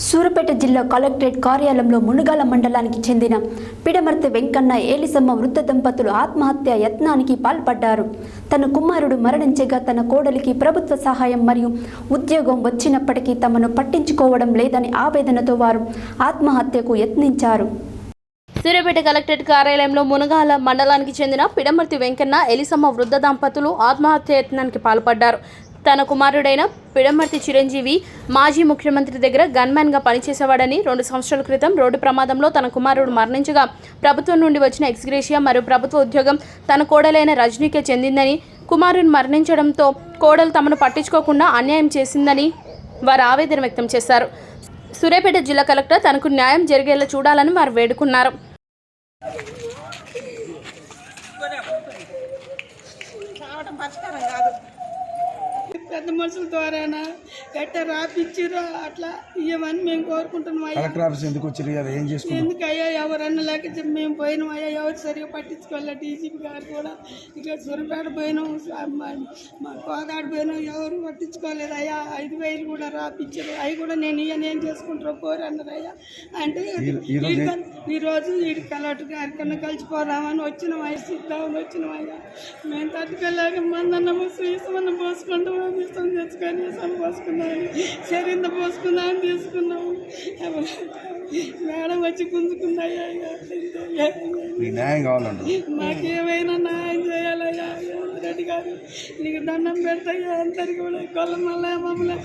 సూర్యాపేట జిల్లా కలెక్టరేట్ కార్యాలయంలో మునుగాల మండలానికి చెందిన పిడమర్తి వెంకన్న ఏలిసమ్మ వృద్ధ దంపతులు ఆత్మహత్య యత్నానికి పాల్పడ్డారు. తన కుమారుడు మరణించగా తన కోడలికి ప్రభుత్వ సహాయం మరియు ఉద్యోగం వచ్చినప్పటికీ తమను పట్టించుకోవడం లేదని ఆవేదనతో వారు ఆత్మహత్యకు యత్నించారు. సూర్యాపేట కలెక్టరేట్ కార్యాలయంలో మునుగాల మండలానికి చెందిన పిడమర్తి వెంకన్న ఎలిసమ్మ వృద్ధ దంపతులు ఆత్మహత్య యత్నానికి పాల్పడ్డారు. తన కుమారుడైన పిడమర్తి చిరంజీవి మాజీ ముఖ్యమంత్రి దగ్గర గన్మ్యాన్గా పనిచేసేవాడని 2 సంవత్సరాల క్రితం రోడ్డు ప్రమాదంలో తన కుమారుడు మరణించగా ప్రభుత్వం నుండి వచ్చిన ఎక్స్గ్రేషియా మరియు ప్రభుత్వ ఉద్యోగం తన కోడలైన రజనీకే చెందిందని, కుమారుడు మరణించడంతో కోడలు తమను పట్టించుకోకుండా అన్యాయం చేసిందని వారు ఆవేదన వ్యక్తం చేశారు. సూర్యాపేట జిల్లా కలెక్టర్ తనకు న్యాయం జరిగేలా చూడాలని వారు వేడుకున్నారు. పెద్ద మనుషుల ద్వారానా ఎట్ట రాపిచ్చిరా అట్లా ఇవన్నీ మేము కోరుకుంటున్నాం. ఎందుకయ్యా ఎవరన్నా లేక మేము పోయినాం అయ్యా, ఎవరు సరిగా పట్టించుకోలే. డీజీపీ గారు కూడా ఇక సూర్యాపేట పోయినాం, మా కోదాడు పోయినాం, ఎవరు పట్టించుకోలేదు అయ్యా. 5,000 కూడా రాపిచ్చారు, అవి కూడా నేను చేసుకుంటారు పోరు అన్నారు అయ్యా. అంటే ఈరోజు వీడి కలెక్టర్ గారి కన్నా కలిసిపోదామని వచ్చినాం అయ్యా, సిద్ధామని వచ్చినాం అయ్యా. మేము తట్టుకోలేక మందన్నము శ్రీసమన్న పోసుకుంటాం, ఇష్టం తెచ్చుకొని ఇష్టం పోసుకున్నామని శరీరం పోసుకుందామని తీసుకున్నాము. మేడం వచ్చి గుంజుకుందయ్యా. మాకేమైనా న్యాయం చేయాలయ్యా రెడ్డి గారు, నీకు దండం పెడతాయ్యా. అందరికి కూడా కొల్ల మళ్ళీ మమ్మల్ని